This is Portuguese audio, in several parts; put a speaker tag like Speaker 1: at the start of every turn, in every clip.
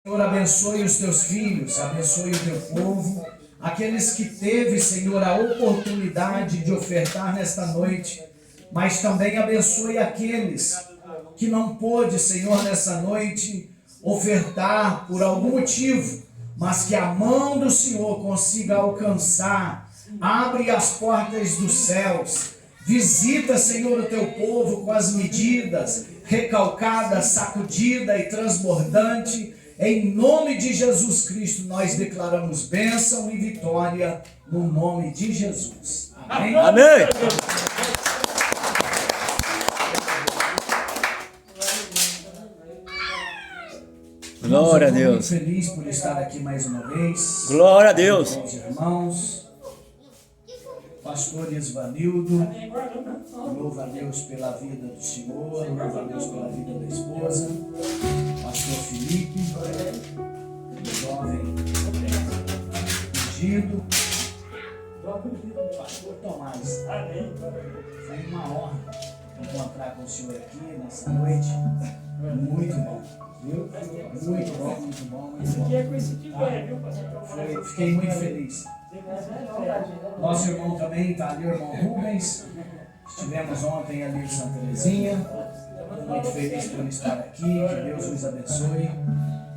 Speaker 1: Senhor, abençoe os teus filhos, abençoe o teu povo, aqueles que teve, Senhor, a oportunidade de ofertar nesta noite, mas também abençoe aqueles que não pôde, Senhor, nessa noite ofertar por algum motivo, mas que a mão do Senhor consiga alcançar. Abre as portas dos céus, visita, Senhor, o teu povo com as medidas recalcada, sacudida e transbordante. Em nome de Jesus Cristo, nós declaramos bênção e vitória no nome de Jesus. Amém?
Speaker 2: Amém. Glória a Deus.
Speaker 1: Muito feliz por estar aqui mais uma vez.
Speaker 2: Glória a Deus.
Speaker 1: Com os irmãos, pastor Isvanildo, louva a Deus pela vida do Senhor, louva a Deus pela vida da esposa, pastor Felipe, jovem ungido, pastor Tomás. Foi uma honra encontrar com o senhor aqui nessa noite. Muito bom, viu? Muito bom, muito bom, muito bom. Fiquei muito feliz. Nosso irmão também está ali, o irmão Rubens. Estivemos ontem ali em Santa Terezinha. Muito feliz por estar aqui. Que Deus os abençoe.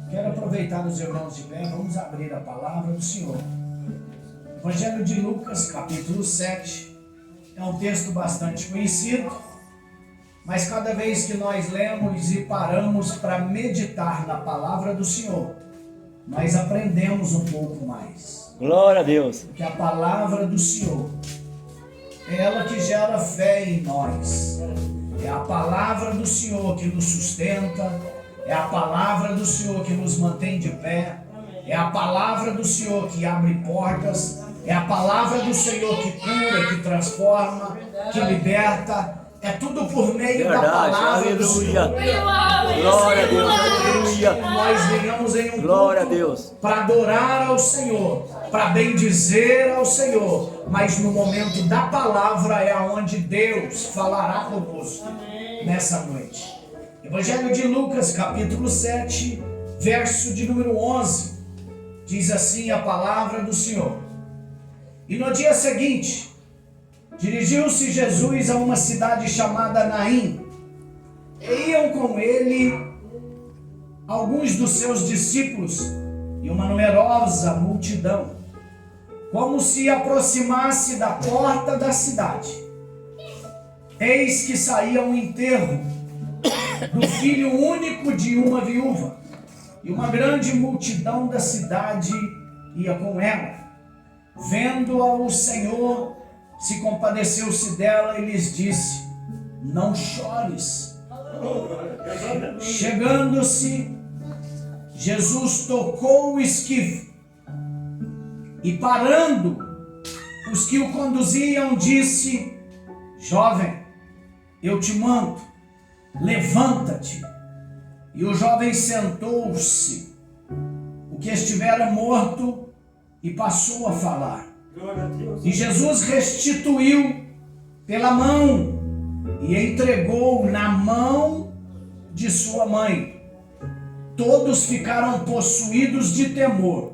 Speaker 1: Quero aproveitar os irmãos de pé. Vamos abrir a palavra do Senhor. Evangelho de Lucas, capítulo 7. É um texto bastante conhecido, mas cada vez que nós lemos e paramos para meditar na palavra do Senhor, nós aprendemos um pouco mais.
Speaker 2: Glória a Deus.
Speaker 1: Porque a palavra do Senhor é ela que gera fé em nós. É a palavra do Senhor que nos sustenta. É a palavra do Senhor que nos mantém de pé. É a palavra do Senhor que abre portas. É a palavra do Senhor que cura, que transforma, que liberta. É tudo por meio da palavra do Senhor.
Speaker 2: Glória a Deus. Aleluia.
Speaker 1: Nós venhamos em um
Speaker 2: Glória a
Speaker 1: culto
Speaker 2: Deus.
Speaker 1: para adorar ao Senhor, para bendizer ao Senhor, mas no momento da palavra é aonde Deus falará conosco nessa noite. Evangelho de Lucas, capítulo 7, verso de número 11, diz assim a palavra do Senhor. E no dia seguinte, dirigiu-se Jesus a uma cidade chamada Naim, e iam com ele alguns dos seus discípulos e uma numerosa multidão. Como se aproximasse da porta da cidade, eis que saía um enterro do filho único de uma viúva, e uma grande multidão da cidade ia com ela. Vendo-a, o Senhor se compadeceu-se dela e lhes disse: não chores. Chegando-se, Jesus tocou o esquife e, parando os que o conduziam, disse: jovem, eu te mando, levanta-te. E o jovem sentou-se, o que estivera morto, e passou a falar. E Jesus restituiu pela mão e entregou na mão de sua mãe. Todos ficaram possuídos de temor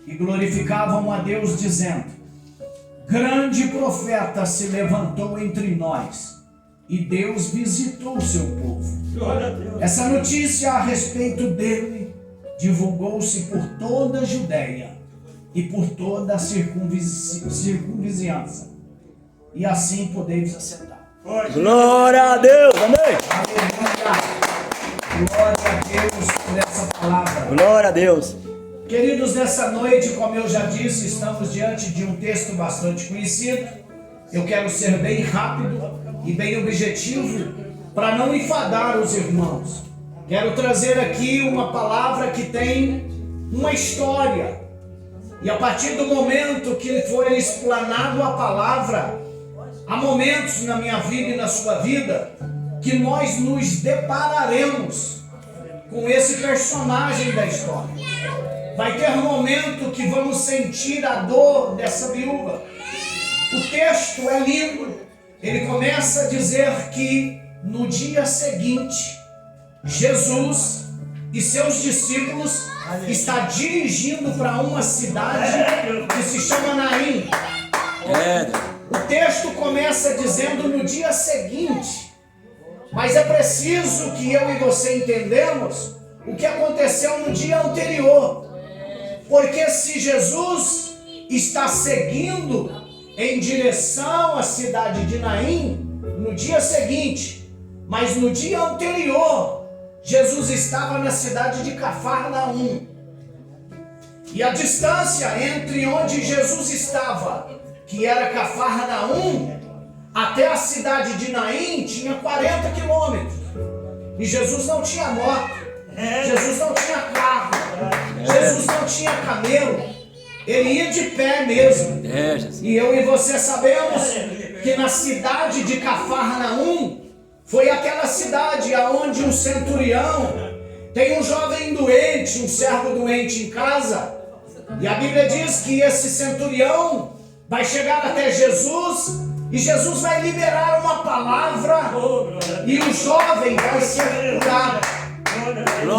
Speaker 1: e glorificavam a Deus, dizendo: grande profeta se levantou entre nós, e Deus visitou o seu povo. Essa notícia a respeito dele divulgou-se por toda a Judeia e por toda a circunvizinhança. E assim podeis assentar.
Speaker 2: Glória a Deus. Amém.
Speaker 1: Aleluia. Glória a Deus por essa palavra.
Speaker 2: Glória a Deus.
Speaker 1: Queridos, nessa noite, como eu já disse, estamos diante de um texto bastante conhecido. Eu quero ser bem rápido e bem objetivo para não enfadar os irmãos. Quero trazer aqui uma palavra que tem uma história. E a partir do momento que for explanado a palavra, há momentos na minha vida e na sua vida que nós nos depararemos com esse personagem da história. Vai ter um momento que vamos sentir a dor dessa viúva. O texto é lindo. Ele começa a dizer que no dia seguinte, Jesus e seus discípulos está dirigindo para uma cidade que se chama Naim. O texto começa dizendo no dia seguinte, mas é preciso que eu e você entendamos o que aconteceu no dia anterior. Porque se Jesus está seguindo em direção à cidade de Naim no dia seguinte, mas no dia anterior, Jesus estava na cidade de Cafarnaum. E a distância entre onde Jesus estava, que era Cafarnaum, até a cidade de Naim, tinha 40 quilômetros. E Jesus não tinha moto, Jesus não tinha carro, Jesus não tinha camelo, ele ia de pé mesmo. E eu e você sabemos que na cidade de Cafarnaum, foi aquela cidade onde um centurião tem um jovem doente, um servo doente em casa, e a Bíblia diz que esse centurião vai chegar até Jesus, e Jesus vai liberar uma palavra, e o jovem vai ser curado.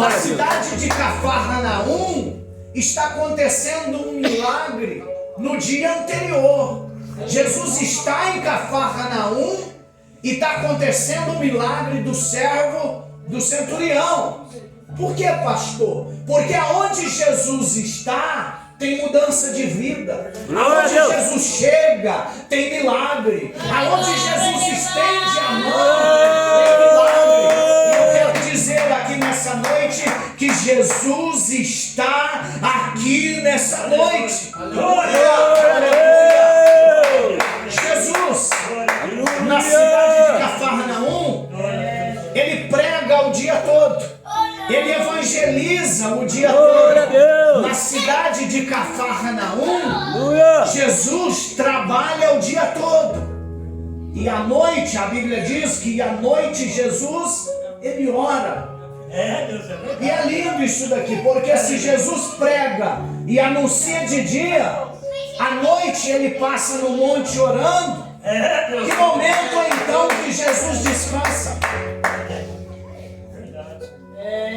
Speaker 1: Na cidade de Cafarnaum está acontecendo um milagre no dia anterior. Jesus está em Cafarnaum e está acontecendo o milagre do servo do centurião. Por que, pastor? Porque aonde Jesus está, tem mudança de vida. Aonde Jesus chega, tem milagre. Aonde Jesus estende a mão, tem milagre. E eu quero dizer aqui nessa noite que Jesus está aqui nessa noite. Jesus, na cidade de Cafarnaum, ele prega o dia todo, ele evangeliza o dia todo. Na cidade de Cafarnaum, Jesus trabalha o dia todo. E à noite, a Bíblia diz que à noite Jesus, ele ora. E é lindo isso daqui, porque se Jesus prega e anuncia de dia, à noite ele passa no monte orando. Que momento é então que Jesus descansa?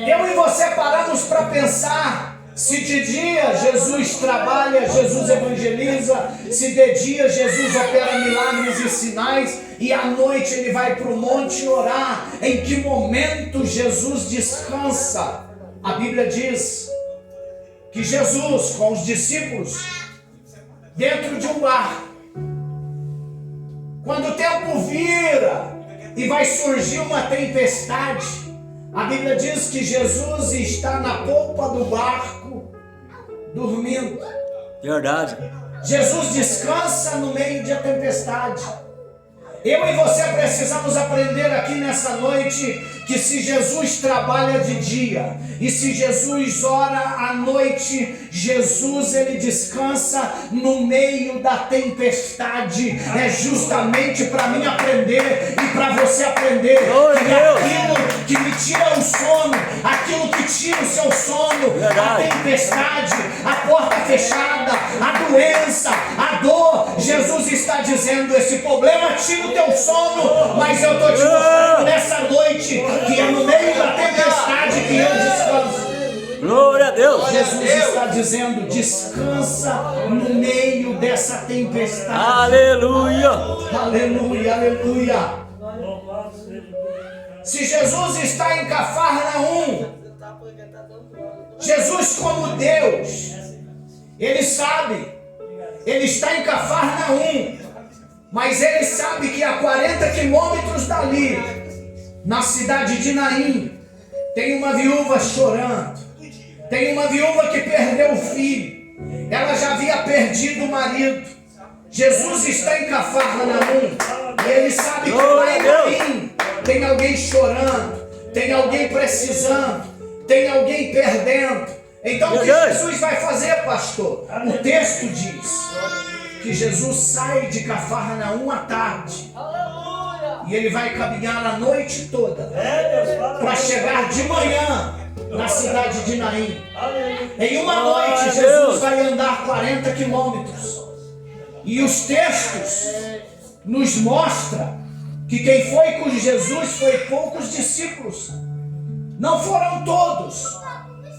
Speaker 1: Eu e você paramos para pensar, se de dia Jesus trabalha, Jesus evangeliza, se de dia Jesus opera milagres e sinais, e à noite ele vai para o monte orar, em que momento Jesus descansa? A Bíblia diz que Jesus com os discípulos dentro de um barco, quando o tempo vira e vai surgir uma tempestade, a Bíblia diz que Jesus está na polpa do barco, dormindo.
Speaker 2: Verdade.
Speaker 1: Jesus descansa no meio da tempestade. Eu e você precisamos aprender aqui nessa noite que se Jesus trabalha de dia e se Jesus ora à noite, Jesus ele descansa no meio da tempestade. É justamente para mim aprender e para você aprender que aquilo que me tira o sono, aquilo que tira o seu sono, a tempestade, a porta fechada, a doença, a dor, Jesus está dizendo: esse problema tira o teu sono, mas eu estou te mostrando nessa noite que é no meio da tempestade que eu descanso.
Speaker 2: Glória a Deus.
Speaker 1: Jesus está dizendo: descansa no meio dessa tempestade.
Speaker 2: Aleluia.
Speaker 1: Aleluia, aleluia. Se Jesus está em Cafarnaum, Jesus como Deus, ele sabe, ele está em Cafarnaum, mas ele sabe que a 40 quilômetros dali, na cidade de Naim, tem uma viúva chorando. Tem uma viúva que perdeu o filho. Ela já havia perdido o marido. Jesus está em Cafarnaum e ele sabe que lá em Naim tem alguém chorando, tem alguém precisando, tem alguém perdendo. Então o que Jesus vai fazer, pastor? O texto diz que Jesus sai de Cafarnaum à tarde e ele vai caminhar a noite toda para chegar de manhã na cidade de Naim. Em uma noite Jesus vai andar 40 quilômetros. E os textos nos mostram que quem foi com Jesus foi poucos discípulos. Não foram todos,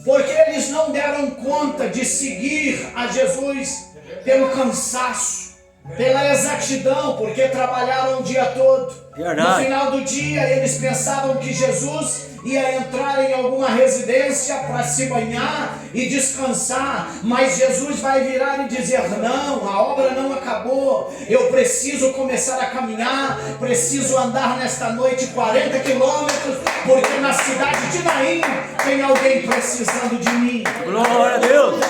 Speaker 1: porque eles não deram conta de seguir a Jesus pelo cansaço, pela exatidão, porque trabalharam o dia todo.
Speaker 2: Verdade.
Speaker 1: No final do dia, eles pensavam que Jesus ia entrar em alguma residência para se banhar e descansar, mas Jesus vai virar e dizer: não, a obra não acabou, eu preciso começar a caminhar, preciso andar nesta noite 40 quilômetros, porque na cidade de Naim tem alguém precisando de mim.
Speaker 2: Glória a Deus.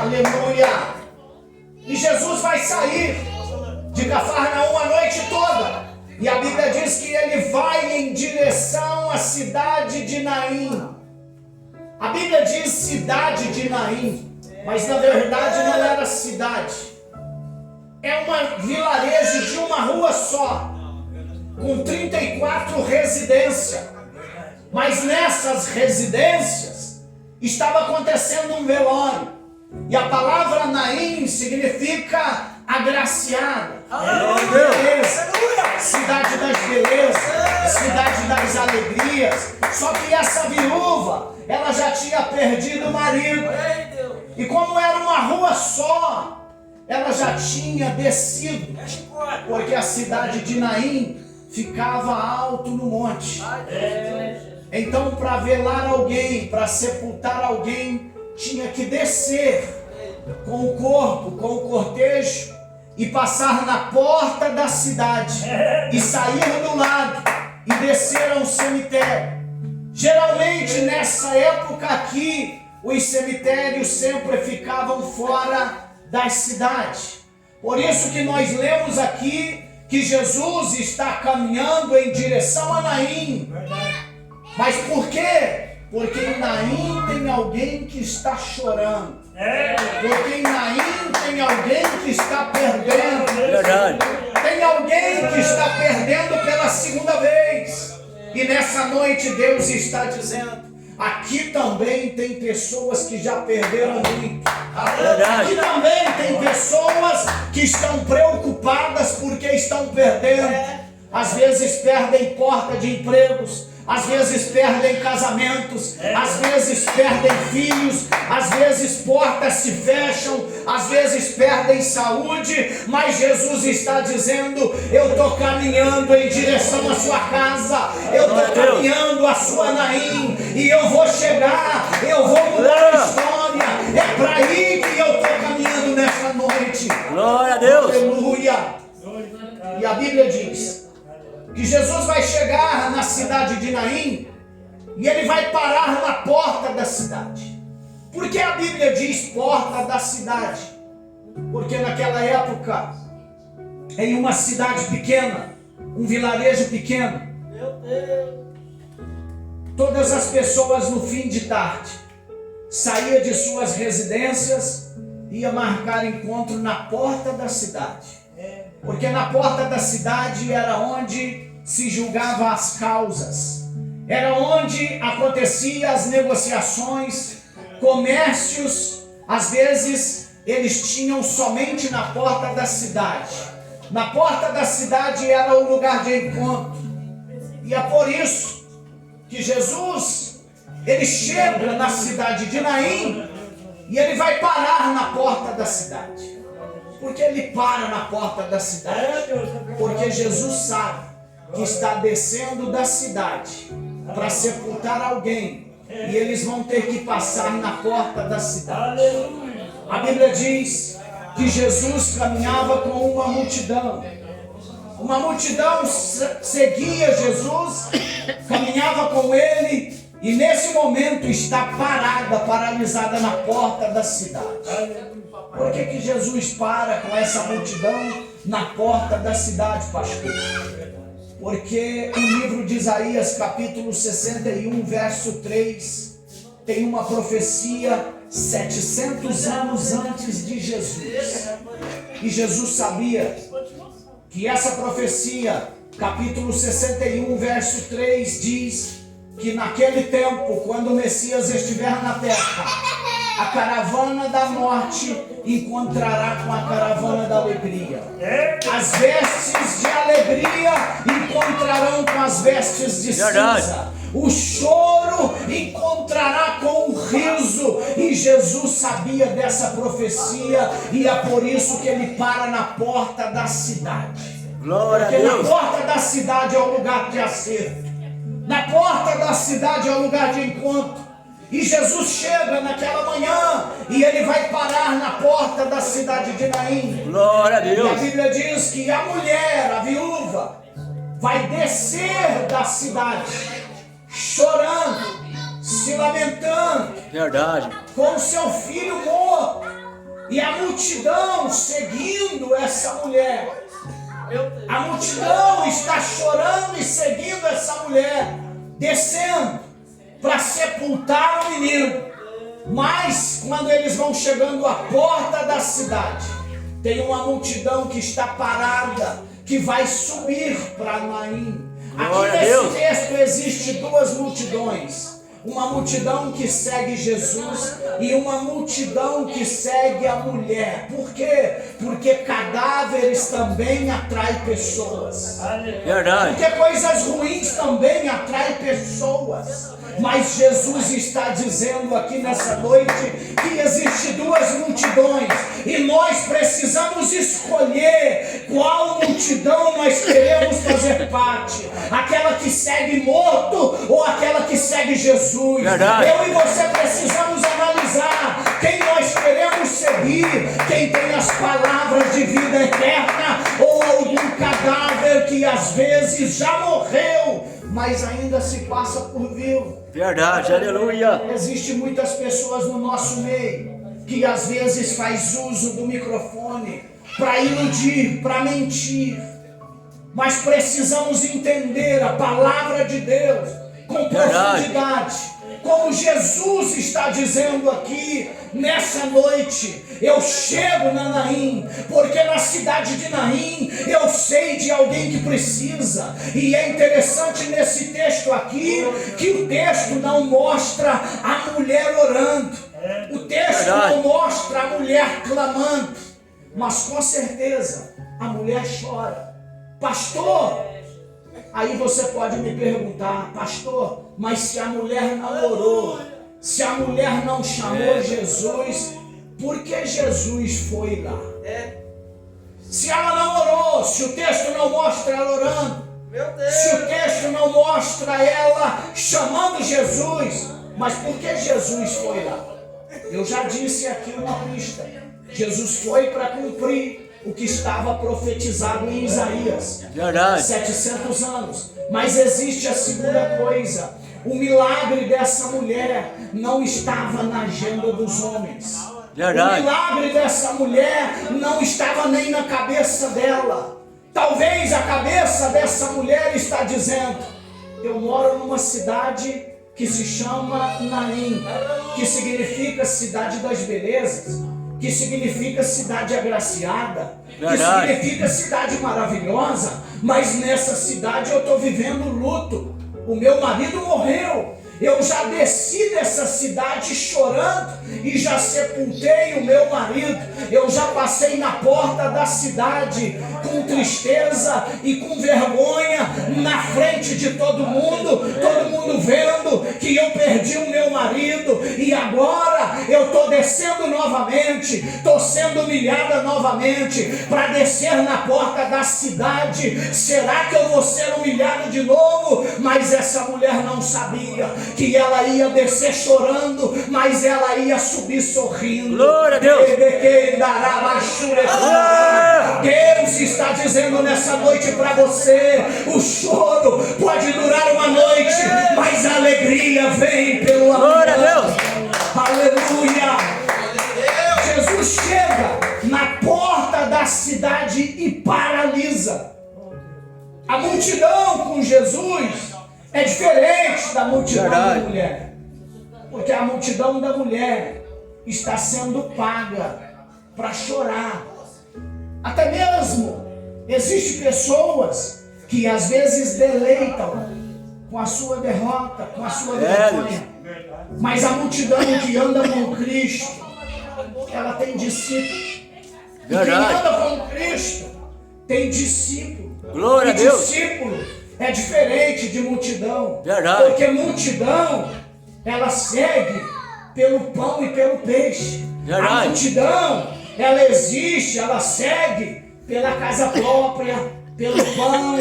Speaker 1: Aleluia. E Jesus vai sair de Cafarnaum a noite toda. E a Bíblia diz que ele vai em direção à cidade de Naim. A Bíblia diz cidade de Naim, mas na verdade não era cidade. É um vilarejo de uma rua só, com 34 residências. Mas nessas residências estava acontecendo um velório. E a palavra Naim significa agraciada, beleza, cidade das belezas, cidade das alegrias. Só que essa viúva, ela já tinha perdido o marido. E como era uma rua só, ela já tinha descido, porque a cidade de Naim ficava alto no monte. Então, para velar alguém, para sepultar alguém, tinha que descer com o corpo, com o cortejo, e passar na porta da cidade, e sair do lado, e descer ao cemitério. Geralmente nessa época aqui, os cemitérios sempre ficavam fora das cidades. Por isso que nós lemos aqui que Jesus está caminhando em direção a Naim. Mas por quê? Porque em Naim tem alguém que está chorando. Porque em Naim tem alguém que está perdendo.
Speaker 2: Verdade.
Speaker 1: Tem alguém que está perdendo pela segunda vez. E nessa noite Deus está dizendo: aqui também tem pessoas que já perderam muito. Aqui também tem pessoas que estão preocupadas porque estão perdendo. Às vezes perdem porta de empregos, às vezes perdem casamentos, às vezes perdem filhos, às vezes portas se fecham, às vezes perdem saúde, mas Jesus está dizendo: eu estou caminhando em direção à sua casa, eu estou caminhando à sua Naim, e eu vou chegar, eu vou mudar a história. É para aí que eu estou caminhando nesta noite.
Speaker 2: Glória a Deus.
Speaker 1: Aleluia. E a Bíblia diz que Jesus vai chegar na cidade de Naim e ele vai parar na porta da cidade. Por que a Bíblia diz porta da cidade? Porque naquela época, em uma cidade pequena, um vilarejo pequeno, todas as pessoas no fim de tarde saíam de suas residências e iam marcar encontro na porta da cidade. Porque na porta da cidade era onde se julgava as causas, era onde aconteciam as negociações, comércios. Às vezes eles tinham somente na porta da cidade. Na porta da cidade era o lugar de encontro. E é por isso que Jesus, ele chega na cidade de Naim e ele vai parar na porta da cidade. Porque ele para na porta da cidade? Porque Jesus sabe que está descendo da cidade para sepultar alguém, e eles vão ter que passar na porta da cidade. A Bíblia diz que Jesus caminhava com uma multidão. Uma multidão seguia Jesus, caminhava com ele, e nesse momento está paralisada na porta da cidade. Por que Jesus para com essa multidão na porta da cidade, pastor? Porque o livro de Isaías, capítulo 61, verso 3, tem uma profecia 700 anos antes de Jesus. E Jesus sabia que essa profecia, capítulo 61, verso 3, diz que naquele tempo, quando o Messias estiver na terra, a caravana da morte encontrará com a caravana da alegria. As vestes de alegria encontrarão com as vestes de cinza. o choro encontrará com o riso. E Jesus sabia dessa profecia, e é por isso que ele para na porta da cidade.
Speaker 2: Glória a
Speaker 1: Porque na
Speaker 2: Deus.
Speaker 1: porta da cidade é o lugar de acerto, na porta da cidade é o lugar de encontro. E Jesus chega naquela manhã e ele vai parar na porta da cidade de Naim.
Speaker 2: Glória a
Speaker 1: E a
Speaker 2: Deus.
Speaker 1: Bíblia diz que a mulher, a viúva, vai descer da cidade chorando, se lamentando,
Speaker 2: Verdade.
Speaker 1: com seu filho morto. E a multidão seguindo essa mulher. A multidão está chorando e seguindo essa mulher, descendo para sepultar o menino. Mas quando eles vão chegando à porta da cidade, tem uma multidão que está parada, que vai subir para Naim. Aqui
Speaker 2: Glória a
Speaker 1: nesse
Speaker 2: Deus.
Speaker 1: texto existe duas multidões. Uma multidão que segue Jesus e uma multidão que segue a mulher. Por quê? Porque cadáveres também atraem pessoas.
Speaker 2: Verdade.
Speaker 1: Porque coisas ruins também atraem pessoas. Mas Jesus está dizendo aqui nessa noite que existe duas multidões e nós precisamos escolher qual multidão nós queremos fazer parte. Aquela que segue morto ou aquela que segue Jesus.
Speaker 2: Verdade.
Speaker 1: Eu e você precisamos analisar quem nós queremos seguir, quem tem as palavras de vida eterna ou algum cadáver que às vezes já morreu, mas ainda se passa por vivo.
Speaker 2: Verdade. Aleluia.
Speaker 1: Existem muitas pessoas no nosso meio que às vezes faz uso do microfone para iludir, para mentir. Mas precisamos entender a palavra de Deus com profundidade. Como Jesus está dizendo aqui nessa noite, eu chego na Naim, porque na cidade de Naim eu sei de alguém que precisa. E é interessante nesse texto aqui que o texto não mostra a mulher orando, o texto não mostra a mulher clamando, mas com certeza a mulher chora. Pastor, aí você pode me perguntar, pastor, mas se a mulher não orou, se a mulher não chamou Jesus, por que Jesus foi lá? Se ela não orou, se o texto não mostra ela orando, se o texto não mostra ela chamando Jesus, mas por que Jesus foi lá? Eu já disse aqui uma pista. Jesus foi para cumprir o que estava profetizado em Isaías.
Speaker 2: Verdade.
Speaker 1: 700 anos. Mas existe a segunda coisa. O milagre dessa mulher não estava na agenda dos homens.
Speaker 2: Verdade.
Speaker 1: O milagre dessa mulher não estava nem na cabeça dela. Talvez a cabeça dessa mulher está dizendo: eu moro numa cidade que se chama Naim, que significa cidade das belezas, que significa cidade agraciada,
Speaker 2: Verdade.
Speaker 1: que significa cidade maravilhosa, mas nessa cidade eu estou vivendo luto. O meu marido morreu. Eu já desci dessa cidade chorando e já sepultei o meu marido. Eu já passei na porta da cidade com tristeza e com vergonha na frente de todo mundo vendo que eu perdi o meu marido. E agora eu estou descendo novamente, estou sendo humilhada novamente para descer na porta da cidade. Será que eu vou ser humilhado de novo? Mas essa mulher não sabia que ela ia descer chorando, mas ela ia subir sorrindo.
Speaker 2: Glória a Deus.
Speaker 1: Deus está dizendo nessa noite para você: o choro pode durar uma noite, mas a alegria vem pelo amor.
Speaker 2: Glória a Deus.
Speaker 1: Aleluia. Jesus chega na porta da cidade e paralisa. A multidão com Jesus é diferente da multidão da mulher, porque a multidão da mulher está sendo paga para chorar. Até mesmo existem pessoas que às vezes deleitam com a sua derrota, com a sua vergonha, mas a multidão que anda com Cristo, ela tem discípulos. E quem anda com Cristo tem discípulo.
Speaker 2: Glória
Speaker 1: e
Speaker 2: a Deus.
Speaker 1: discípulo é diferente de multidão.
Speaker 2: Verdade.
Speaker 1: Porque multidão, ela segue pelo pão e pelo peixe.
Speaker 2: Verdade.
Speaker 1: A multidão, ela existe, ela segue pela casa própria, pelo pão,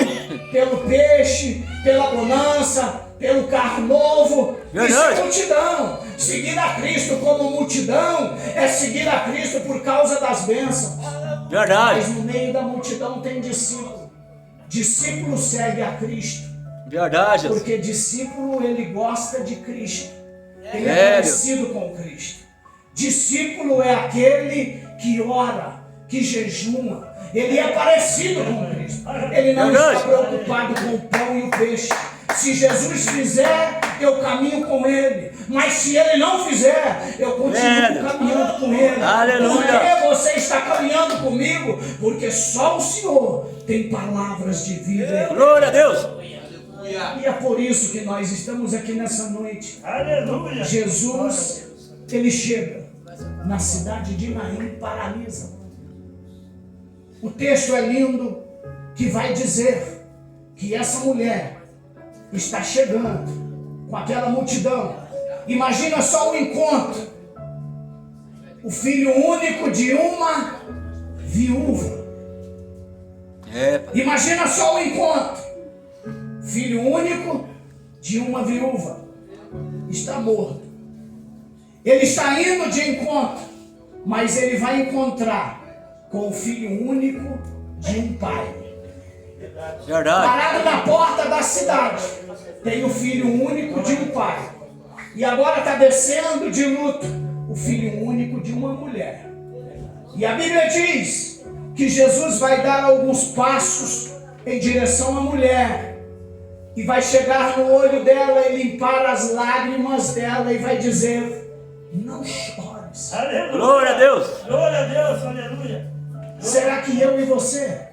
Speaker 1: pelo peixe, pela bonança, pelo carro novo.
Speaker 2: Verdade.
Speaker 1: Isso é multidão. Seguir a Cristo como multidão é seguir a Cristo por causa das bênçãos.
Speaker 2: Verdade.
Speaker 1: Mas no meio da multidão tem discípulo. Discípulo segue a Cristo.
Speaker 2: Verdade.
Speaker 1: Porque discípulo, ele gosta de Cristo. Ele é
Speaker 2: Sério?
Speaker 1: parecido com Cristo. Discípulo é aquele que ora, que jejuma. Ele é parecido com Cristo. Ele não
Speaker 2: Verdade.
Speaker 1: está preocupado com o pão e o peixe. Se Jesus fizer, eu caminho com Ele. Mas se Ele não fizer, eu continuo caminhando com Ele.
Speaker 2: Aleluia.
Speaker 1: Por que você está caminhando comigo? Porque só o Senhor tem palavras de vida.
Speaker 2: Glória a Deus.
Speaker 1: E é por isso que nós estamos aqui nessa noite.
Speaker 3: Aleluia.
Speaker 1: Jesus, ele chega na cidade de Naim e paralisa. O texto é lindo, que vai dizer que essa mulher está chegando com aquela multidão. Imagina só o encontro. O filho único de uma viúva. Imagina só o encontro. Filho único de uma viúva. Está morto. Ele está indo de encontro, mas ele vai encontrar com o filho único de um pai.
Speaker 2: Verdade.
Speaker 1: Parado na porta da cidade, tem o filho único de um pai. E agora está descendo de luto o filho único de uma mulher. E a Bíblia diz que Jesus vai dar alguns passos em direção à mulher. E vai chegar no olho dela e limpar as lágrimas dela e vai dizer: não chores.
Speaker 3: Aleluia.
Speaker 2: Glória a Deus.
Speaker 3: Glória a Deus, aleluia.
Speaker 1: Será que eu e você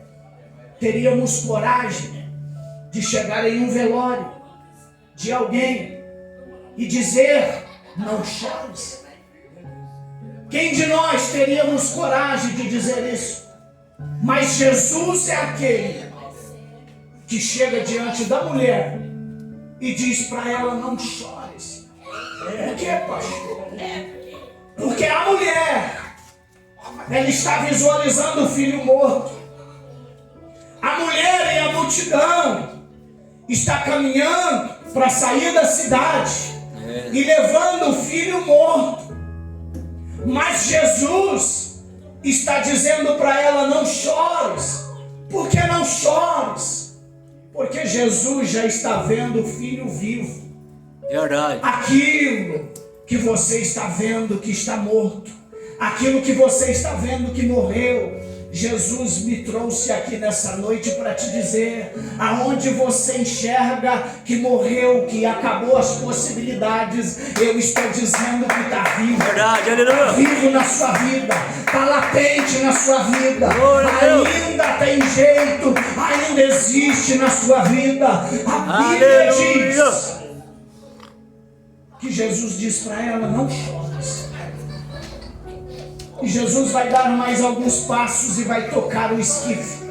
Speaker 1: teríamos coragem de chegar em um velório de alguém e dizer: não chores? Quem de nós teríamos coragem de dizer isso? Mas Jesus é aquele que chega diante da mulher e diz para ela: não chores. Por quê, pastor? Porque a mulher, ela está visualizando o filho morto. A mulher e a multidão está caminhando para sair da cidade e levando o filho morto. Mas Jesus está dizendo para ela: não chores. Por que não chores? Porque Jesus já está vendo o filho vivo.
Speaker 2: Verdade.
Speaker 1: Aquilo que você está vendo que está morto, aquilo que você está vendo que morreu, Jesus me trouxe aqui nessa noite para te dizer: aonde você enxerga que morreu, que acabou as possibilidades, eu estou dizendo que está vivo.
Speaker 2: Verdade, aleluia.
Speaker 1: Está vivo na sua vida, está latente na sua vida,
Speaker 2: Glória a Deus.
Speaker 1: ainda tem jeito, ainda existe na sua vida. A Bíblia
Speaker 2: Aleluia.
Speaker 1: diz que Jesus diz para ela: não chores. E Jesus vai dar mais alguns passos e vai tocar o esquife.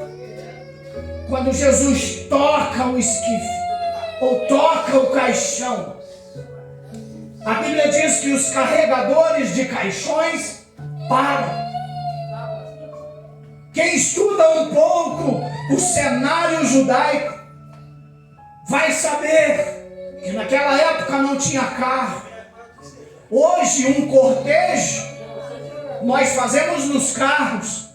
Speaker 1: Quando Jesus toca o esquife, ou toca o caixão, a Bíblia diz que os carregadores de caixões param. Quem estuda um pouco o cenário judaico vai saber que naquela época não tinha carro. Hoje um cortejo nós fazemos nos carros,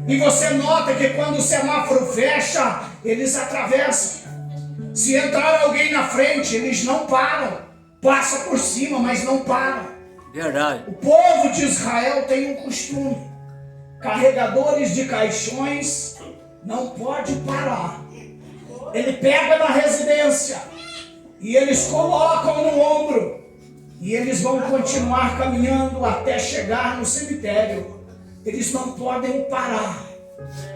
Speaker 1: e você nota que quando o semáforo fecha, eles atravessam. Se entrar alguém na frente, eles não param, passa por cima, mas não param.
Speaker 2: Verdade.
Speaker 1: O povo de Israel tem um costume: carregadores de caixões não pode parar. Ele pega na residência e eles colocam no ombro. E eles vão continuar caminhando até chegar no cemitério. Eles não podem parar.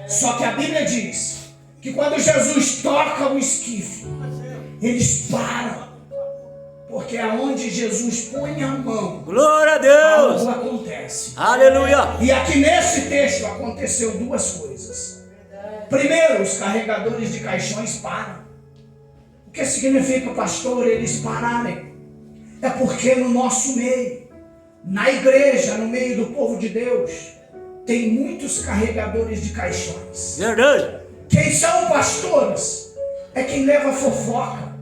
Speaker 1: Só que a Bíblia diz que quando Jesus toca o esquife, eles param. Porque aonde Jesus põe a mão,
Speaker 2: Glória a Deus.
Speaker 1: algo acontece.
Speaker 2: Aleluia.
Speaker 1: E aqui nesse texto aconteceu duas coisas. Primeiro, os carregadores de caixões param. que significa, pastor, eles pararem? É porque no nosso meio, na igreja, no meio do povo de Deus, tem muitos carregadores de caixões.
Speaker 2: Verdade.
Speaker 1: Quem são pastores? É quem leva fofoca.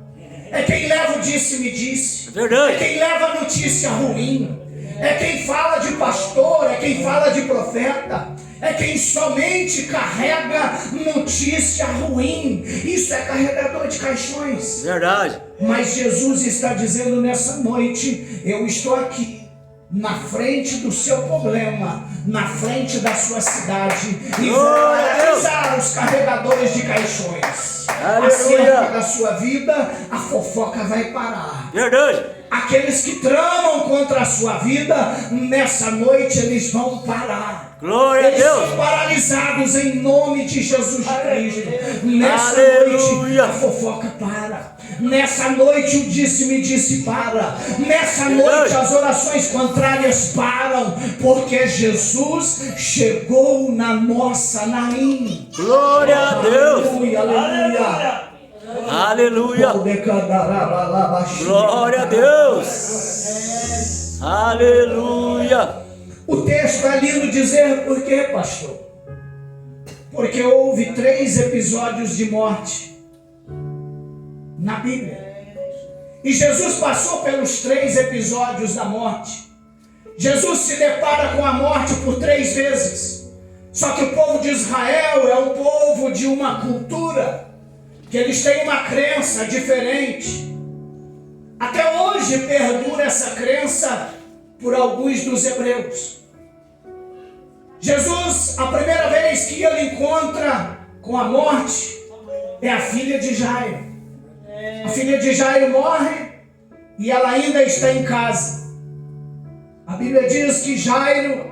Speaker 1: É quem leva o disse-me-disse.
Speaker 2: Verdade.
Speaker 1: É quem leva notícia ruim. É quem fala de pastor, é quem fala de profeta. É quem somente carrega notícia ruim. Isso é carregador de caixões.
Speaker 2: Verdade.
Speaker 1: Mas Jesus está dizendo nessa noite: eu estou aqui, na frente do seu problema, na frente da sua cidade, e vou paralisar os carregadores de caixões. Acerca da sua vida, a fofoca vai parar.
Speaker 2: Verdade.
Speaker 1: Aqueles que tramam contra a sua vida, nessa noite eles vão parar.
Speaker 2: Glória a
Speaker 1: Eles
Speaker 2: Deus.
Speaker 1: são paralisados em nome de Jesus Cristo. Nessa noite a fofoca para. Nessa noite o disse-me-disse para. Nessa noite as orações contrárias param. Porque Jesus chegou na nossa Naim.
Speaker 2: Glória a Deus.
Speaker 1: Aleluia, aleluia.
Speaker 2: Aleluia. Glória a Deus. Aleluia.
Speaker 1: O texto é lindo dizer por quê, pastor? Porque houve 3 episódios de morte na Bíblia. E Jesus passou pelos 3 episódios da morte. Jesus se depara com a morte por 3 vezes. Só que o povo de Israel é um povo de uma cultura que eles têm uma crença diferente. Até hoje perdura essa crença por alguns dos hebreus. Jesus, a primeira vez que ele encontra com a morte, é a filha de Jairo. A filha de Jairo morre e ela ainda está em casa. A Bíblia diz que Jairo,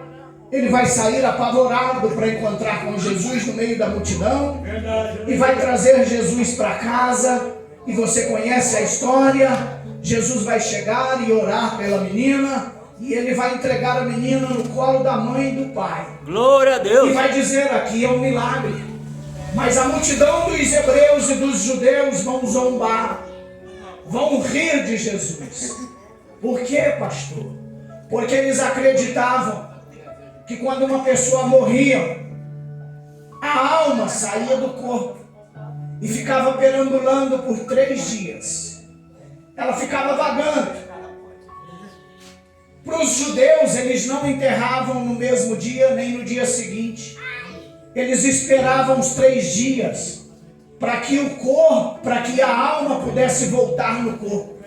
Speaker 1: ele vai sair apavorado para encontrar com Jesus no meio da multidão e vai trazer Jesus para casa. E você conhece a história. Jesus vai chegar e orar pela menina, e ele vai entregar a menina no colo da mãe e do pai.
Speaker 2: Glória a Deus.
Speaker 1: E vai dizer: aqui é um milagre. Mas a multidão dos hebreus e dos judeus vão zombar, vão rir de Jesus. Por quê, pastor? Porque eles acreditavam que quando uma pessoa morria, a alma saía do corpo e ficava perambulando por 3 dias. Ela ficava vagando. Para os judeus, eles não enterravam no mesmo dia nem no dia seguinte. Eles esperavam os 3 dias para que o corpo, para que a alma pudesse voltar no corpo.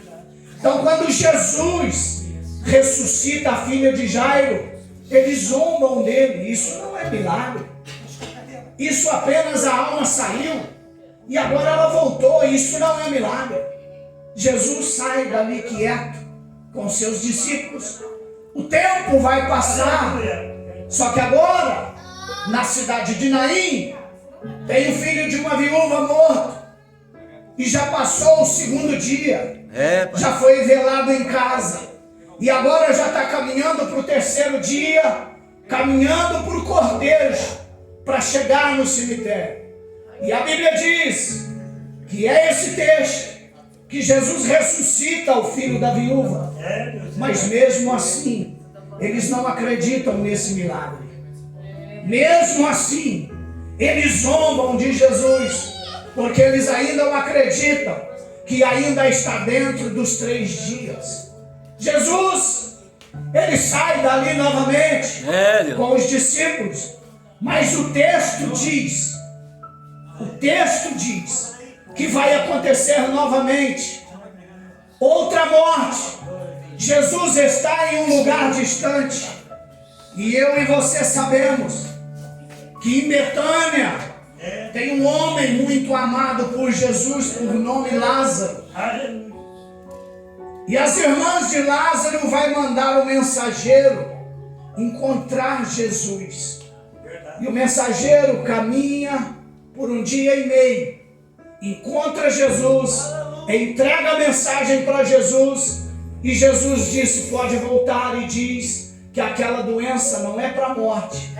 Speaker 1: Então, quando Jesus ressuscita a filha de Jairo, eles zombam dele. Isso não é milagre. Isso apenas a alma saiu e agora ela voltou. Isso não é milagre. Jesus sai dali quieto com seus discípulos. O tempo vai passar. Só que agora, na cidade de Naim, tem o filho de uma viúva morto. E já passou o 2º dia. Já foi velado em casa. E agora já está caminhando para o 3º dia, caminhando para o cortejo, para chegar no cemitério. E a Bíblia diz que é esse texto que Jesus ressuscita o filho da viúva. Mas mesmo assim, eles não acreditam nesse milagre. Mesmo assim, eles zombam de Jesus, porque eles ainda não acreditam que ainda está dentro dos 3 dias. Jesus, ele sai dali novamente com os discípulos, mas o texto diz que vai acontecer novamente outra morte. Jesus está em um lugar distante, e eu e você sabemos que em Betânia tem um homem muito amado por Jesus, por nome Lázaro. E as irmãs de Lázaro vai mandar o mensageiro encontrar Jesus. E o mensageiro caminha por 1 dia e meio, encontra Jesus, entrega a mensagem para Jesus, e Jesus disse: pode voltar, e diz que aquela doença não é para a morte,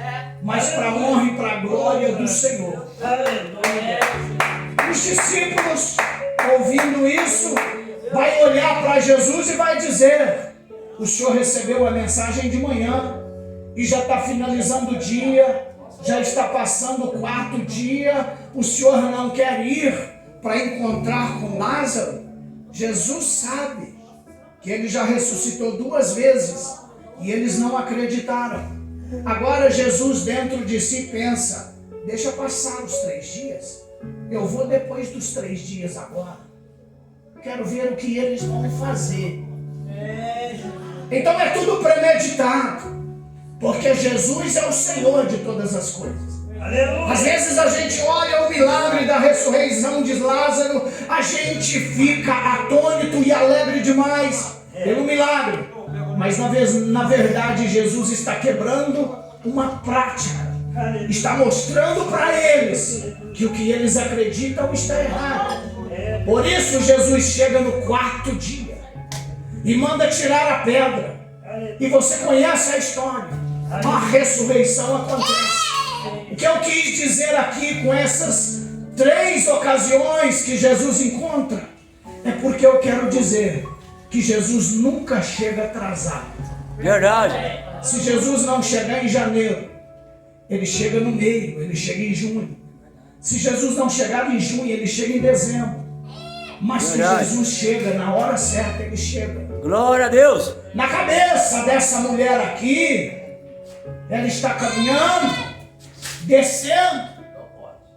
Speaker 1: mas para a honra e para a glória do Senhor. Os discípulos ouvindo isso, vai olhar para Jesus e vai dizer: o senhor recebeu a mensagem de manhã e já está finalizando o dia, já está passando o 4º dia, o senhor não quer ir para encontrar com Lázaro? Jesus sabe que ele já ressuscitou 2 vezes e eles não acreditaram. Agora Jesus dentro de si pensa: deixa passar os 3 dias, eu vou depois dos 3 dias agora, quero ver o que eles vão fazer. Então é tudo premeditado, porque Jesus é o Senhor de todas as coisas. Às vezes a gente olha o milagre da ressurreição de Lázaro, a gente fica atônito e alegre demais pelo milagre, mas na verdade Jesus está quebrando uma prática, está mostrando para eles que o que eles acreditam está errado. Por isso Jesus chega no 4º dia e manda tirar a pedra, e você conhece a história, a ressurreição acontece. O que eu quis dizer aqui com essas 3 ocasiões que Jesus encontra, é porque eu quero dizer que Jesus nunca chega atrasado.
Speaker 2: Verdade.
Speaker 1: Se Jesus não chegar em janeiro, ele chega no meio, ele chega em junho. Se Jesus não chegar em junho, ele chega em dezembro. Mas
Speaker 2: Verdade.
Speaker 1: se Jesus chega na hora certa, ele chega.
Speaker 2: Glória a Deus.
Speaker 1: Na cabeça dessa mulher aqui, ela está caminhando, descendo,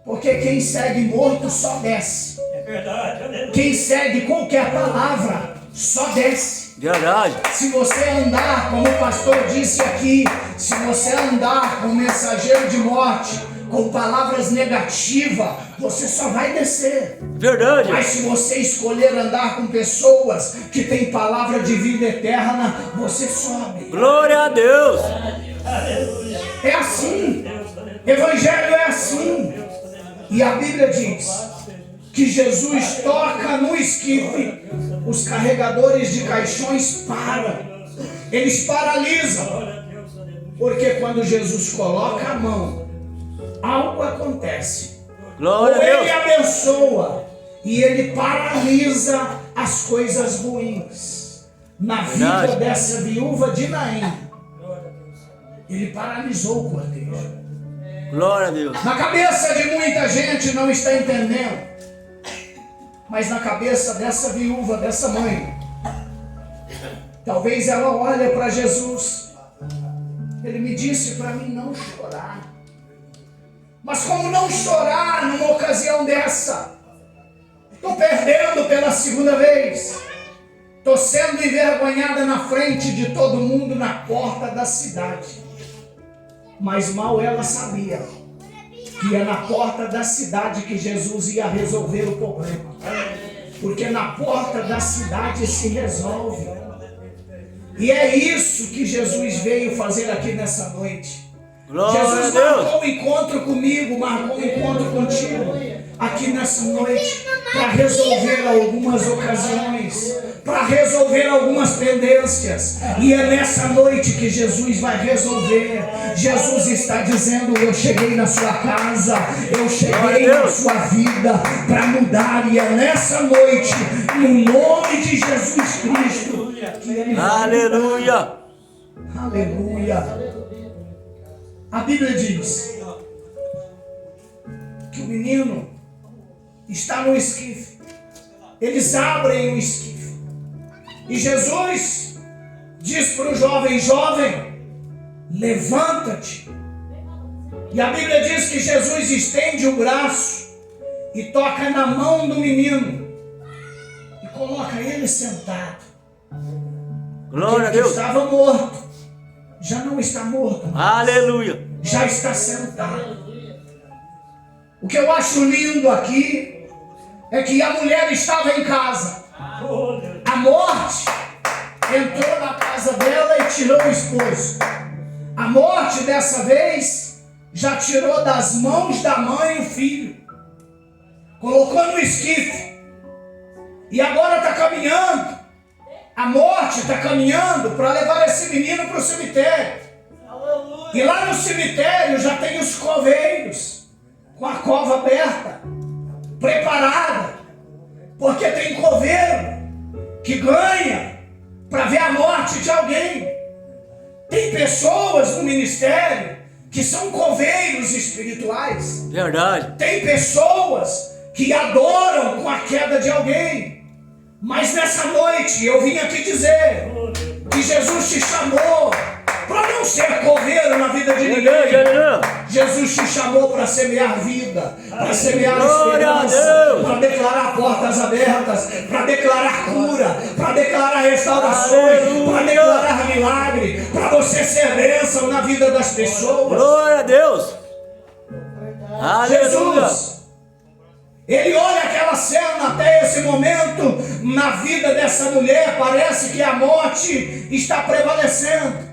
Speaker 1: porque quem segue morto só desce.
Speaker 3: É verdade, aleluia.
Speaker 1: Quem segue qualquer palavra só desce.
Speaker 2: Verdade.
Speaker 1: Se você andar, como o pastor disse aqui, se você andar com mensageiro de morte, com palavras negativas, você só vai descer.
Speaker 2: Verdade.
Speaker 1: Mas se você escolher andar com pessoas que têm palavra de vida eterna, você sobe.
Speaker 2: Glória a Deus.
Speaker 3: Aleluia.
Speaker 1: É assim. Evangelho é assim. E a Bíblia diz que Jesus toca no esquife, os carregadores de caixões param, eles paralisam, porque quando Jesus coloca a mão, algo acontece.
Speaker 2: Glória
Speaker 1: Ou
Speaker 2: a
Speaker 1: ele
Speaker 2: Deus.
Speaker 1: abençoa e ele paralisa as coisas ruins. Na vida
Speaker 2: Verdade.
Speaker 1: dessa viúva de Naim, ele paralisou o cortejo.
Speaker 2: Glória a Deus.
Speaker 1: Na cabeça de muita gente não está entendendo, mas na cabeça dessa viúva, dessa mãe, talvez ela olhe para Jesus. Ele me disse para mim não chorar. Mas como não chorar numa ocasião dessa? Estou perdendo pela 2ª vez. Estou sendo envergonhada na frente de todo mundo na porta da cidade. Mas mal ela sabia que é na porta da cidade que Jesus ia resolver o problema. Porque na porta da cidade se resolve. E é isso que Jesus veio fazer aqui nessa noite.
Speaker 2: Glória a
Speaker 1: Jesus
Speaker 2: Deus.
Speaker 1: marcou um encontro comigo, marcou um encontro contigo aqui nessa noite para resolver algumas ocasiões, para resolver algumas pendências. E é nessa noite que Jesus vai resolver. Jesus está dizendo: eu cheguei na sua casa, eu cheguei na sua vida para mudar. E é nessa noite, no nome de Jesus Cristo, que ele vai.
Speaker 2: Aleluia.
Speaker 1: Aleluia. A Bíblia diz que o menino está no esquife. Eles abrem o esquife. E Jesus diz para o jovem: jovem, levanta-te. E a Bíblia diz que Jesus estende o braço e toca na mão do menino e coloca ele sentado.
Speaker 2: Glória a
Speaker 1: Ele
Speaker 2: Deus.
Speaker 1: estava morto, já não está morto,
Speaker 2: Aleluia.
Speaker 1: já está sentado. O que eu acho lindo aqui é que a mulher estava em casa.
Speaker 3: Oh, Deus.
Speaker 1: A morte entrou na casa dela e tirou o esposo. A morte dessa vez já tirou das mãos da mãe o filho, colocou no esquife e agora está caminhando. A morte está caminhando para levar esse menino para o cemitério. E lá no cemitério já tem os coveiros com a cova aberta, preparada, Porque tem coveiro que ganha para ver a morte de alguém. Tem pessoas no ministério que são coveiros espirituais.
Speaker 2: Verdade.
Speaker 1: Tem pessoas que adoram com a queda de alguém. Mas nessa noite eu vim aqui dizer que Jesus te chamou para não ser coveiro na vida de
Speaker 2: Verdade,
Speaker 1: ninguém.
Speaker 2: aleluia.
Speaker 1: Jesus te chamou para semear vida, para semear
Speaker 2: Glória a
Speaker 1: esperança,
Speaker 2: Deus.
Speaker 1: para declarar portas abertas, para declarar cura, para declarar restaurações,
Speaker 2: Aleluia.
Speaker 1: para declarar milagre, para você ser bênção na vida das pessoas.
Speaker 2: Glória a Deus. Aleluia.
Speaker 1: Jesus, ele olha aquela cena até esse momento na vida dessa mulher, parece que a morte está prevalecendo.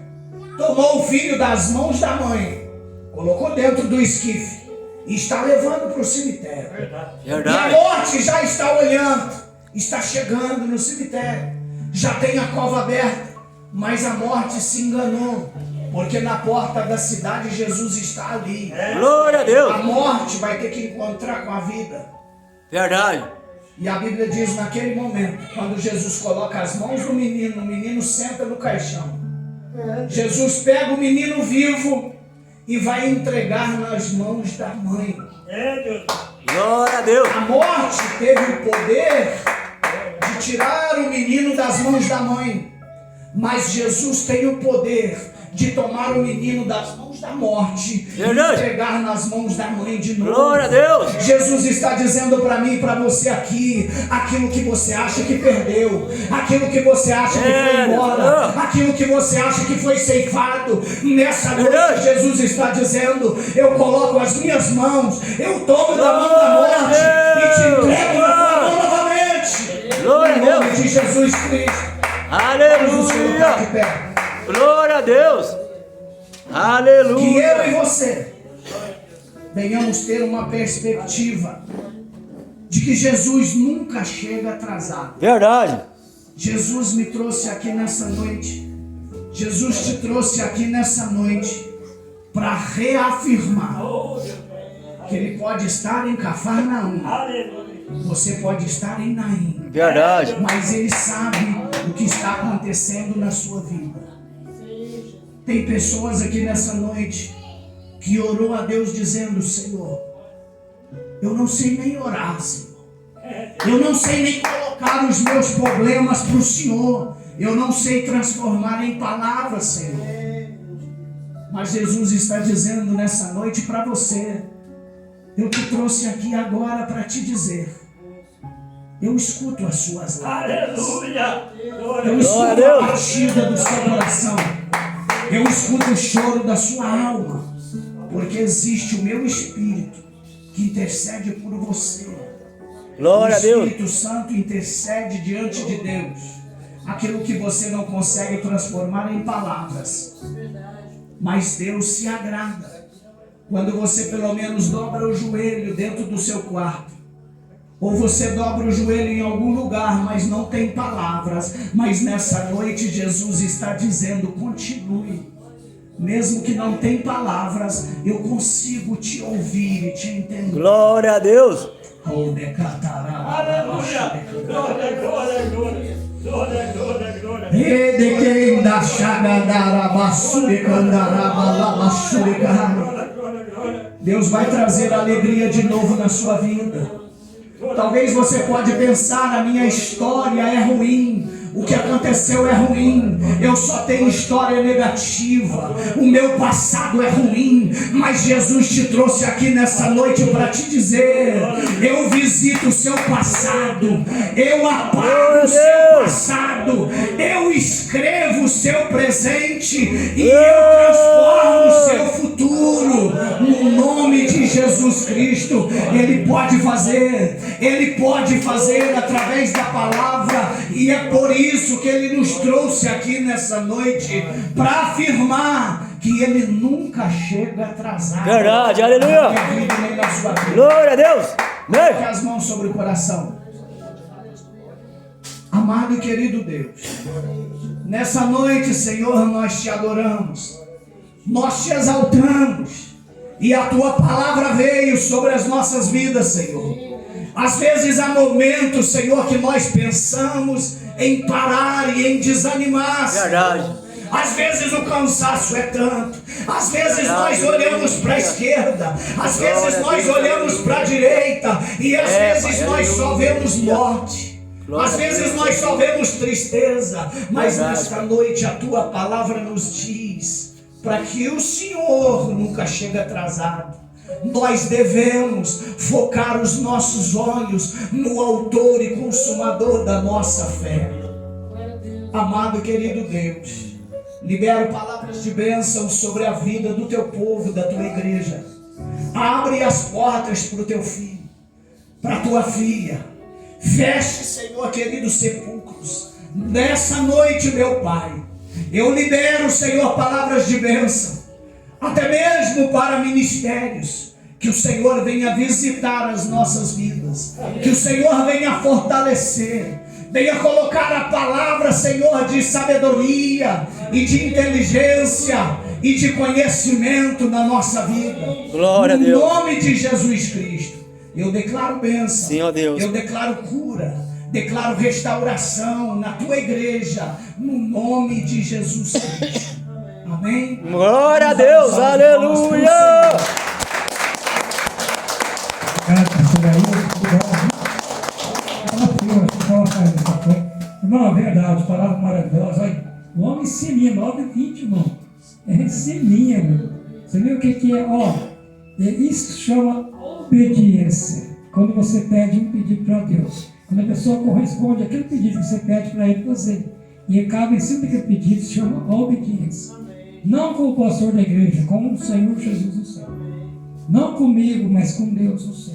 Speaker 1: Tomou o filho das mãos da mãe, colocou dentro do esquife e está levando para o cemitério. E a
Speaker 2: Verdade.
Speaker 1: morte já está olhando, está chegando no cemitério, já tem a cova aberta, mas a morte se enganou, porque na porta da cidade Jesus está ali.
Speaker 2: Glória a Deus.
Speaker 1: A morte vai ter que encontrar com a vida.
Speaker 2: Verdade.
Speaker 1: E a Bíblia diz naquele momento, quando Jesus coloca as mãos no menino, o menino senta no caixão. Jesus pega o menino vivo e vai entregar nas mãos da mãe.
Speaker 2: Glória a Deus.
Speaker 1: A morte teve o poder de tirar o menino das mãos da mãe, mas Jesus tem o poder de tomar o menino das mãos da morte e entregar nas mãos da mãe de novo.
Speaker 2: Glória a Deus.
Speaker 1: Jesus está dizendo para mim e para você aqui, aquilo que você acha que perdeu, aquilo que você acha que foi embora, aquilo que você acha que foi ceifado, nessa noite Jesus está dizendo, eu coloco as minhas mãos, eu tomo da mão da morte e te entrego na tua mão novamente.
Speaker 2: Glória a
Speaker 1: Em nome
Speaker 2: Deus.
Speaker 1: de Jesus Cristo. Vamos nos colocar de
Speaker 2: Aleluia.
Speaker 1: pé.
Speaker 2: Glória a Deus.
Speaker 1: Que eu
Speaker 2: Aleluia.
Speaker 1: e você venhamos ter uma perspectiva de que Jesus nunca chega atrasado.
Speaker 2: Verdade.
Speaker 1: Jesus me trouxe aqui nessa noite. Jesus te trouxe aqui nessa noite para reafirmar que Ele pode estar em Cafarnaum. Você pode estar em Naim.
Speaker 2: Verdade.
Speaker 1: Mas Ele sabe o que está acontecendo na sua vida. Tem pessoas aqui nessa noite que orou a Deus dizendo, Senhor, eu não sei nem orar, Senhor. Eu não sei nem colocar os meus problemas para o Senhor. Eu não sei transformar em palavras, Senhor. Mas Jesus está dizendo nessa noite para você, eu te trouxe aqui agora para te dizer, eu escuto as suas lágrimas. Eu escuto a batida do seu coração. Eu escuto o choro da sua alma. Porque existe o meu Espírito que intercede por você.
Speaker 2: Glória a
Speaker 1: O
Speaker 2: Deus.
Speaker 1: Espírito Santo intercede diante de Deus. Aquilo que você não consegue transformar em palavras. Mas Deus se agrada quando você pelo menos dobra o joelho dentro do seu quarto. Ou você dobra o joelho em algum lugar, mas não tem palavras. Mas nessa noite Jesus está dizendo, continue. Mesmo que não tem palavras, eu consigo te ouvir e te entender.
Speaker 2: Glória a Deus.
Speaker 3: Aleluia. Glória, glória, glória. Glória, glória, glória.
Speaker 1: Deus vai trazer alegria de novo na sua vida. Talvez você pode pensar, a minha história é ruim, o que aconteceu é ruim, eu só tenho história negativa, o meu passado é ruim, mas Jesus te trouxe aqui nessa noite para te dizer, eu visito o seu passado, eu apago o seu passado, eu escrevo o seu presente e eu transformo o seu futuro, no nome de Jesus Cristo. Ele pode fazer através da palavra, e é por isso que Ele nos trouxe aqui nessa noite, para afirmar que Ele nunca chega atrasado.
Speaker 2: Verdade, aleluia.
Speaker 1: Na minha vida, nem na sua vida.
Speaker 2: Glória a Deus.
Speaker 1: Coloque
Speaker 2: Amém.
Speaker 1: as mãos sobre o coração. Amado e querido Deus, nessa noite, Senhor, nós te adoramos, nós te exaltamos, e a tua palavra veio sobre as nossas vidas, Senhor. Às vezes há momentos, Senhor, que nós pensamos em parar e em desanimar.
Speaker 2: Verdade.
Speaker 1: Às vezes o cansaço é tanto. Às vezes nós olhamos para a esquerda. Às vezes nós olhamos para a direita. E às vezes nós só vemos morte. Às vezes nós só vemos tristeza. Mas nesta noite a tua palavra nos diz para que o Senhor nunca chegue atrasado. Nós devemos focar os nossos olhos no autor e consumador da nossa fé. Amado e querido Deus, libero palavras de bênção sobre a vida do teu povo, da tua igreja. Abre as portas para o teu filho, para a tua filha. Feche, Senhor querido, sepulcros. Nessa noite, meu Pai, eu libero, Senhor, palavras de bênção, até mesmo para ministérios. Que o Senhor venha visitar as nossas vidas. Que o Senhor venha fortalecer. Venha colocar a palavra, Senhor, de sabedoria e de inteligência e de conhecimento na nossa vida.
Speaker 2: Glória a Deus.
Speaker 1: No nome de Jesus Cristo. Eu declaro bênção.
Speaker 2: Sim, ó Deus.
Speaker 1: Eu declaro cura. Declaro restauração na tua igreja. No nome de Jesus Cristo. Amém?
Speaker 2: Glória a Deus. Aleluia.
Speaker 3: Irmão, é verdade, palavra maravilhosa. Olha, o homem seminha, 9:20, irmão. É seminha, irmão. Você viu o que é? Ó, isso chama obediência. Quando você pede um pedido para Deus. Quando a pessoa corresponde àquele pedido que você pede para ele fazer. E acaba em cima daquele pedido, se chama obediência. Não com o pastor da igreja, com o Senhor Jesus do céu. Não comigo, mas com Deus do céu.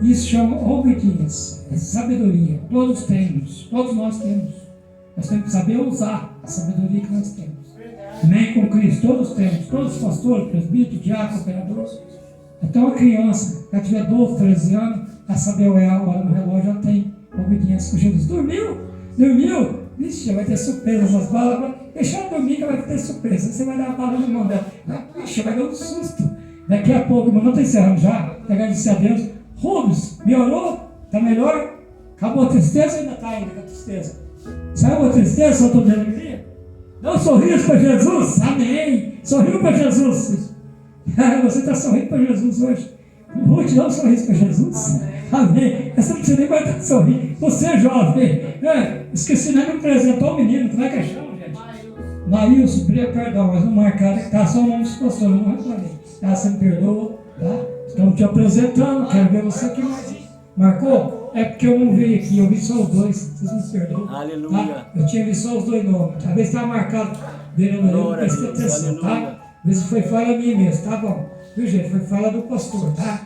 Speaker 3: Isso chama obediência, é sabedoria. Todos temos, todos nós temos. Nós temos que saber usar a sabedoria que nós temos. Amém? Com Cristo, todos temos. Todos os pastores, presbíteros, diáconos, operadores. Até uma criança, que tiver 12, 13 anos, a saber a hora no relógio, já tem obediência com Jesus. Dormiu? Dormiu? Vixe, vai ter surpresa nas balas. Deixa ela dormir que vai ter surpresa. Você vai dar a bala na mão dela. Vixe, vai dar um susto. Daqui a pouco, mas não está encerrando já. Agradecer a Deus. Rubens, melhorou? Está melhor? Acabou a tristeza ou ainda está ainda com a tristeza? Saiu a tristeza, soltou de alegria? Dá um sorriso para Jesus. Amém. Sorriu para Jesus. Você está sorrindo para Jesus hoje. Vou te dar um sorriso para Jesus. Amém. Você não precisa nem mais sorrir. Você é jovem. Esqueci, nem me apresentou o menino. Como é que chama, gente? Maílson, perdão, mas não marcaram. Está só o nome dos pastores, não reclamei. Você me perdoa, tá? Estamos te apresentando, quero ver você aqui mais. Marcou? É porque eu não vi aqui, eu vi só os dois, vocês me perdoam.
Speaker 2: Aleluia.
Speaker 3: Tá? Eu tinha visto só os dois nomes, talvez estava marcado, eu não prestei atenção, tá? Às vezes foi fala minha mesmo, tá bom? Viu, gente? Foi fala do pastor, tá?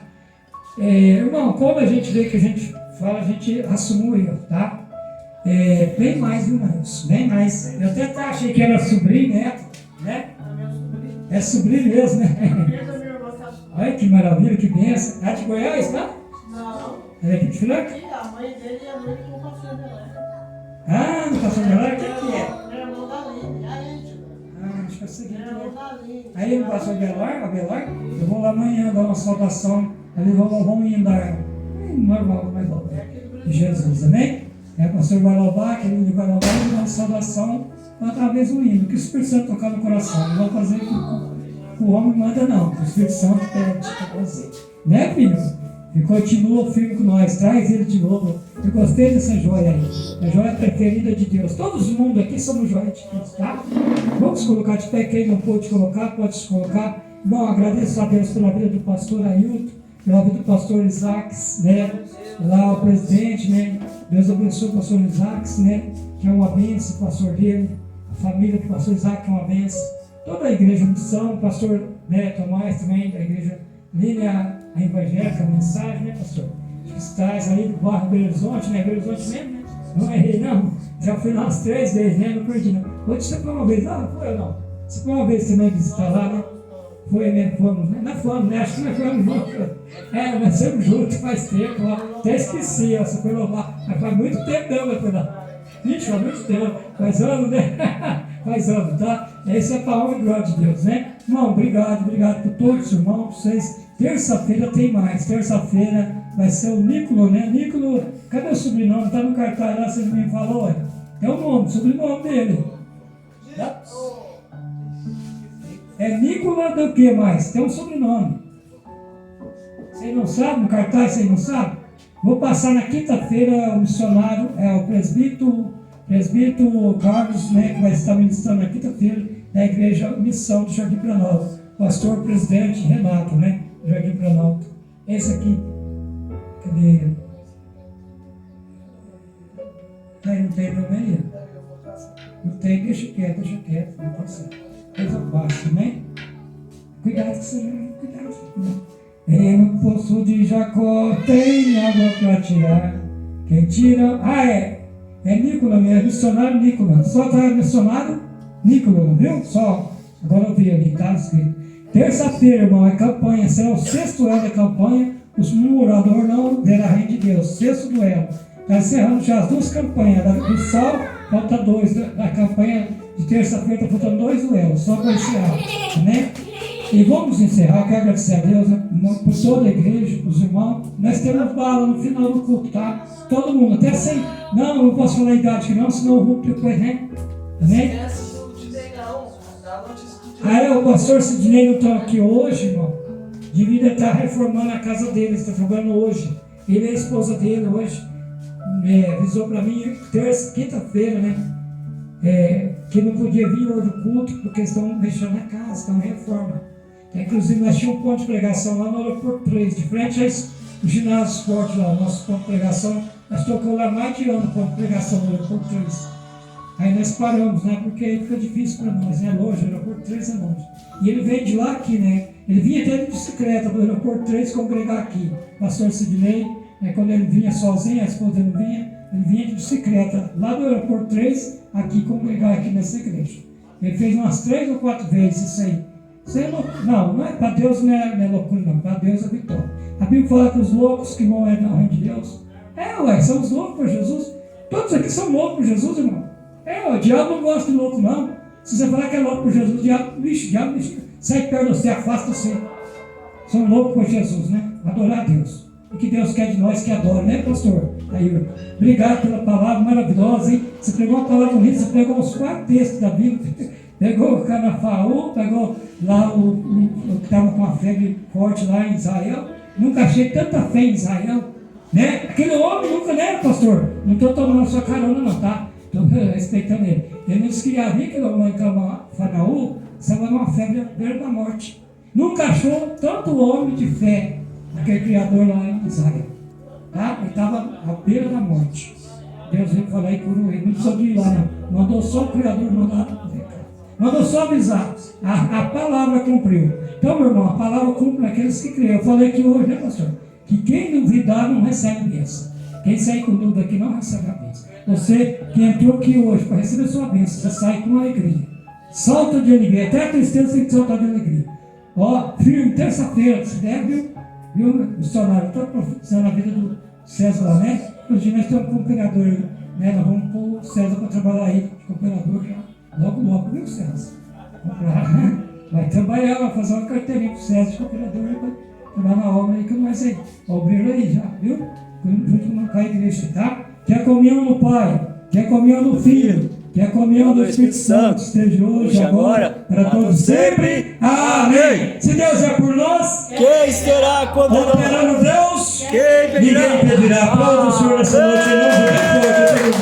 Speaker 3: Irmão, como a gente vê que a gente fala, a gente assume o erro, tá? Bem mais, viu, Marcos? Bem mais. Eu até achei que era sobrinho, neto, né? É sobrinho mesmo, né? Olha que maravilha, que benção. É de Goiás, tá?
Speaker 4: Não.
Speaker 3: É aqui de Franca?
Speaker 4: Aqui, a mãe dele é muito com o pastor Belém.
Speaker 3: Ah, no pastor Belém? O que é?
Speaker 4: Meu irmão da Aline, a íntima.
Speaker 3: Acho que é o seguinte.
Speaker 4: Meu irmão da Aline.
Speaker 3: Aí no pastor Belar, eu vou lá amanhã dar uma saudação. Ali vamos indo dar normal, mais bom. De Jesus, amém? O pastor vai louvar, aquele menino vai louvar e dá uma saudação através do hino. Que o Espírito Santo tocar no coração. Não vou fazer o homem manda não, o Espírito Santo pede para você. Né, filho? E continua firme com nós, traz ele de novo. Eu gostei dessa joia aí. A joia preferida de Deus. Todos os mundos aqui somos joia de Deus, tá? Vamos colocar de pé, quem não pôde colocar, pode se colocar. Bom, agradeço a Deus pela vida do pastor Ailton, pela vida do pastor Isaacs, né? Lá o presidente, né? Deus abençoe o pastor Isaacs, né? Que é uma bênção, o pastor dele. A família do pastor Isaac é uma bênção. Toda a igreja missão, o pastor Tomás também, da igreja Línia, a evangélica, a mensagem, né, pastor? Que estás aí do bairro Belo Horizonte, né? Belo Horizonte mesmo, né? Não errei, não. Já fui lá umas 3 vezes, né? Não perdi, não. Hoje você foi uma vez lá? Não foi ou não? Você foi uma vez também visitar lá, né? Foi mesmo, fomos, né? Nós fomos, né? Acho que nós fomos juntos. Nós fomos juntos faz tempo lá. Até esqueci, ó, você foi lá. Mas faz muito tempo não, foi lá. Vixe, faz muito tempo. Faz anos, né? Faz anos, tá? Isso é para a honra e glória de Deus, né? Irmão, obrigado por todos os irmãos, vocês. Terça-feira tem mais. Terça-feira vai ser o Nicolau, né? Nicolau, cadê o sobrenome? Está no cartaz lá, você me falou, olha. É o nome, o sobrenome dele. É Nicolau do que mais? Tem um sobrenome. Vocês não sabem? No cartaz vocês não sabem? Vou passar na quinta-feira o missionário, o presbítero Carlos, né, que vai estar ministrando na quinta-feira da Igreja Missão do Jardim Planalto. Pastor presidente Renato, né? Do Jardim Planalto. Esse aqui. Cadê? Aí não tem meu meio? Não tem, deixa quieto. Não pode ser. Coisa fácil, né? Cuidado com você, cuidado. No poço de Jacó tem água para tirar. Quem tira. É Nicolau mesmo, missionário Nicolau. Só está missionário Nicolau, não viu? Só. Agora eu vi ali, está escrito. Terça-feira, irmão, é campanha. Será o 6º ano da campanha. Os moradores não verão a reino de Deus. 6º duelo. Está encerrando já as 2 campanhas. Da do Sal, falta 2. Da campanha de terça-feira, está faltando 2 duelos. Só para encerrar, né? E vamos encerrar, quero agradecer a Deus, por toda a igreja, os irmãos. Nós temos bala no final do culto, tá? Todo mundo, até sem. Não posso falar a idade que não, senão o culto depois, né? Amém? O pastor Sidney não está aqui hoje, irmão. Devia estar reformando a casa dele, está trabalhando hoje. Ele é a esposa dele hoje. Avisou para mim, quinta-feira, né? Que não podia vir hoje do culto, porque estão mexendo na casa, estão em reforma. Inclusive, nós tínhamos um ponto de pregação lá no Aeroporto 3, de frente ao ginásio esporte lá, nosso ponto de pregação. Nós tocamos lá mais de ano o ponto de pregação no Aeroporto 3. Aí nós paramos, né? Porque aí fica difícil para nós, né? Longe, o Aeroporto 3 é longe. E ele veio de lá aqui, né? Ele vinha até de bicicleta do Aeroporto 3 congregar aqui. Pastor Sidney, quando ele vinha sozinho, a esposa dele vinha, ele vinha de bicicleta lá do Aeroporto 3, aqui congregar aqui nessa igreja. Ele fez umas 3 ou 4 vezes isso aí. Isso é não é para Deus, não é loucura, não. Para Deus é vitória. A Bíblia fala que os loucos que vão no reino de Deus, são os loucos por Jesus. Todos aqui são loucos por Jesus, irmão. O diabo não gosta de louco, não. Se você falar que é louco por Jesus, o diabo, sai perto de você, afasta você. São loucos por Jesus, né? Adorar a Deus. O que Deus quer de nós que adore, né, pastor? Aí, obrigado pela palavra maravilhosa, hein? Você pegou uma palavra bonita, você pegou uns 4 textos da Bíblia. Pegou o Canafaú, pegou lá o que estava com a febre forte lá em Israel. Nunca achei tanta fé em Israel, né? Aquele homem nunca, né, pastor? Não estou tomando sua carona, não, tá? Estou respeitando ele. Ele não disse que ia vir, que ele vai em Canafaú, estava numa febre à beira da morte. Nunca achou tanto homem de fé, aquele criador lá em Israel. Tá? Ele estava à beira da morte. Deus veio falar e curou ele. Não precisou de ir lá, não. Mandou só o criador mandar. Mandou só avisar. A palavra cumpriu. Então, meu irmão, a palavra cumpre naqueles que creem. Eu falei aqui hoje, né, pastor? Que quem duvidar não recebe bênção. Quem sair com dúvida aqui não recebe a bênção. Você que entrou aqui hoje para receber sua bênção, você sai com alegria. Salta de alegria. Até a tristeza tem que saltar de alegria. Firme, terça-feira, se der, viu, missionário? Estou profetizando a vida do César lá, né? Hoje nós temos um cooperador, né? Nós vamos pôr o César para trabalhar aí, de cooperador já. Logo, viu, César? Vai trabalhar, vai fazer uma carteirinha para o César, de cooperador, vai trabalhar na obra aí que nós aí. Obreiro aí já, viu? Junto com a igreja, tá? Que a comunhão do Pai, que a comunhão do Filho, que a comunhão do Espírito Santo esteja hoje, agora, para todos sempre. Amém! Se Deus é por nós,
Speaker 2: quem será contra nós?
Speaker 3: operando Deus,
Speaker 2: Quem
Speaker 3: ninguém pedirá. Aplauda o Senhor nessa noite, em nome de Deus.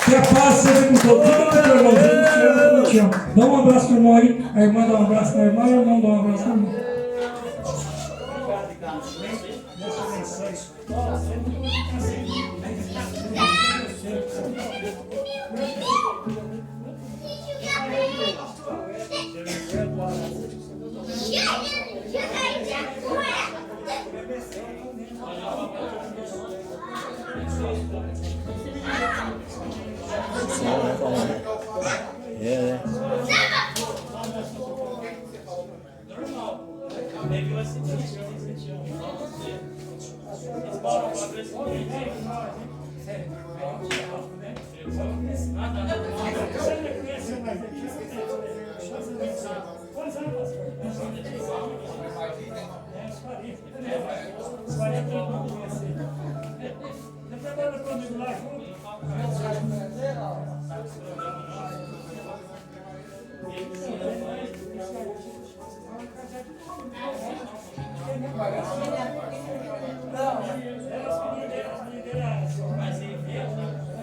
Speaker 3: Que a paz seja com todos. Fica com o irmãozinho, te amo. Dá um abraço para o irmão aí. A irmã dá um abraço para a irmã e o irmão dá um abraço para o irmão. Quantos anos, pastor? Uns 40. Uns 40 eu não conheci. Você trabalha comigo lá junto?
Speaker 4: Ele é